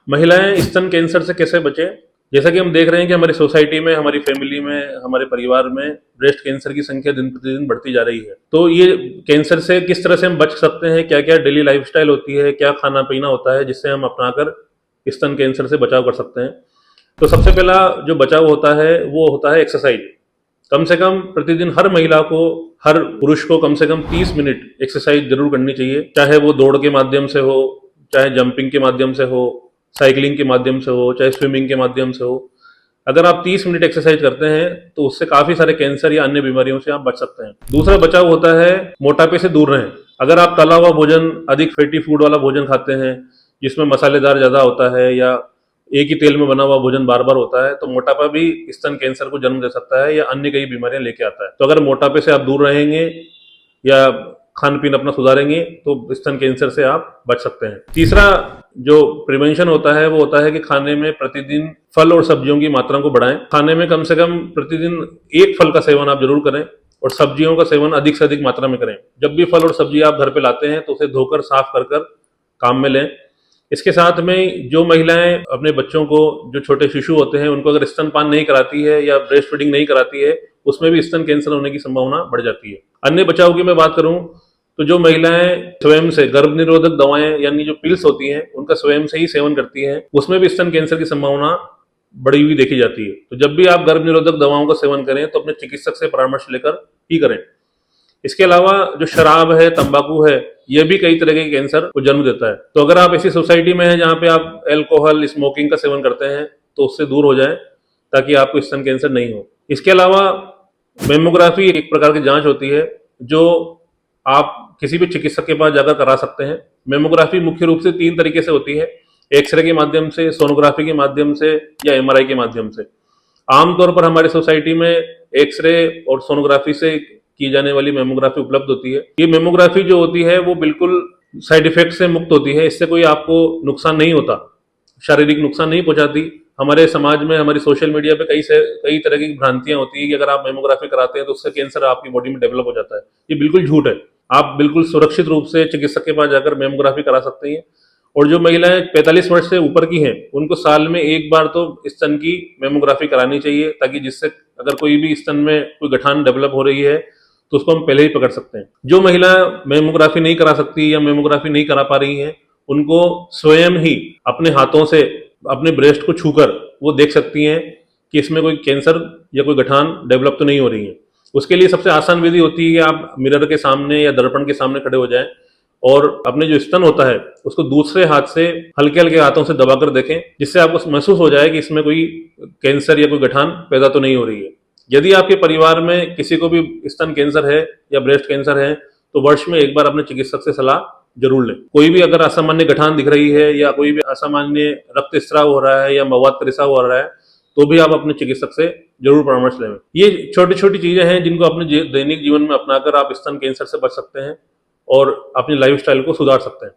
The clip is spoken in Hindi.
महिलाएं स्तन कैंसर से कैसे बचें? जैसा कि हम देख रहे हैं कि हमारी सोसाइटी में, हमारी फैमिली में, हमारे परिवार में ब्रेस्ट कैंसर की संख्या दिन प्रतिदिन बढ़ती जा रही है। तो ये कैंसर से किस तरह से हम बच सकते हैं, क्या क्या डेली लाइफस्टाइल होती है, क्या खाना पीना होता है जिससे हम अपनाकर स्तन कैंसर से बचाव कर सकते हैं। तो सबसे पहला जो बचाव होता है वो होता है एक्सरसाइज। कम से कम प्रतिदिन हर महिला को, हर पुरुष को कम से कम 30 मिनट एक्सरसाइज जरूर करनी चाहिए, चाहे वो दौड़ के माध्यम से हो, चाहे जंपिंग के माध्यम से हो, साइकिलिंग के माध्यम से हो, चाहे स्विमिंग के माध्यम से हो। अगर आप 30 मिनट एक्सरसाइज करते हैं तो उससे काफी सारे कैंसर या अन्य बीमारियों से आप बच सकते हैं। दूसरा बचाव होता है मोटापे से दूर रहें। अगर आप तला हुआ भोजन, अधिक फैटी फूड वाला भोजन खाते हैं जिसमें मसालेदार ज्यादा होता है या एक ही तेल में बना हुआ भोजन बार बार होता है, तो मोटापा भी स्तन कैंसर को जन्म दे सकता है या अन्य कई बीमारियां लेके आता है। तो अगर मोटापे से आप दूर रहेंगे या खान पीन अपना सुधारेंगे तो स्तन कैंसर से आप बच सकते हैं। तीसरा जो प्रिवेंशन होता है वो होता है कि खाने में प्रतिदिन फल और सब्जियों की मात्रा को बढ़ाएं। खाने में कम से कम प्रतिदिन एक फल का सेवन आप जरूर करें और सब्जियों का सेवन अधिक से अधिक मात्रा में करें। जब भी फल और सब्जी आप घर पे लाते हैं तो उसे धोकर साफ कर कर काम में लें। इसके साथ में जो महिलाएं अपने बच्चों को, जो छोटे शिशु होते हैं, उनको अगर स्तनपान नहीं कराती है या ब्रेस्ट फीडिंग नहीं कराती है, उसमें भी स्तन कैंसर होने की संभावना बढ़ जाती है। अन्य बचाव की मैं बात करूं तो जो महिलाएं स्वयं से गर्भ निरोधक दवाएं यानी जो पिल्स होती हैं उनका स्वयं से ही सेवन करती हैं, उसमें भी स्तन कैंसर की संभावना बढ़ी हुई देखी जाती है। तो जब भी आप गर्भ निरोधक दवाओं का सेवन करें तो अपने चिकित्सक से परामर्श लेकर ही करें। इसके अलावा जो शराब है, तंबाकू है, यह भी कई तरह के कैंसर को जन्म देता है। तो अगर आप ऐसी सोसाइटी में हैं जहां पे आप अल्कोहल, स्मोकिंग का सेवन करते हैं तो उससे दूर हो जाएं ताकि आपको स्तन कैंसर नहीं हो। इसके अलावा मेमोग्राफी एक प्रकार की जांच होती है जो आप किसी भी चिकित्सक के पास जाकर करा सकते हैं। मेमोग्राफी मुख्य रूप से 3 तरीके से होती है: एक्सरे के माध्यम से, सोनोग्राफी के माध्यम से या एमआरआई के माध्यम से। आमतौर पर हमारी सोसाइटी में एक्सरे और सोनोग्राफी से की जाने वाली मेमोग्राफी उपलब्ध होती है। ये मेमोग्राफी जो होती है वो बिल्कुल साइड इफेक्ट से मुक्त होती है, इससे कोई आपको नुकसान नहीं होता, शारीरिक नुकसान नहीं पहुंचाती। हमारे समाज में, हमारी सोशल मीडिया पे कई तरह की भ्रांतियां होती है कि अगर आप मेमोग्राफी कराते हैं तो उससे कैंसर आपकी बॉडी में डेवलप हो जाता है। ये बिल्कुल झूठ है। आप बिल्कुल सुरक्षित रूप से चिकित्सक के पास जाकर मेमोग्राफी करा सकते हैं। और जो महिलाएं 45 वर्ष से ऊपर की हैं उनको साल में एक बार तो स्तन की मेमोग्राफी करानी चाहिए, ताकि जिससे अगर कोई भी स्तन में कोई गठान डेवलप हो रही है तो उसको हम पहले ही पकड़ सकते हैं। जो महिला मेमोग्राफी नहीं करा सकती या मेमोग्राफी नहीं करा पा रही हैं, उनको स्वयं ही अपने हाथों से अपने ब्रेस्ट को छूकर वो देख सकती हैं कि इसमें कोई कैंसर या कोई गठान डेवलप तो नहीं हो रही है। उसके लिए सबसे आसान विधि होती है कि आप मिरर के सामने या दर्पण के सामने खड़े हो जाएं और अपने जो स्तन होता है उसको दूसरे हाथ से हल्के हल्के हाथों से दबाकर देखें, जिससे आपको महसूस हो जाए कि इसमें कोई कैंसर या कोई गठान पैदा तो नहीं हो रही है। यदि आपके परिवार में किसी को भी स्तन कैंसर है या ब्रेस्ट कैंसर है तो वर्ष में एक बार अपने चिकित्सक से सलाह जरूर लें। कोई भी अगर असामान्य गठान दिख रही है या कोई भी असामान्य रक्त स्राव हो रहा है या मवाद का रिसाव हो रहा है तो भी आप अपने चिकित्सक से जरूर परामर्श लें। ये छोटी छोटी चीजें हैं जिनको अपने दैनिक जीवन में अपनाकर आप स्तन कैंसर से बच सकते हैं और अपनी लाइफस्टाइल को सुधार सकते हैं।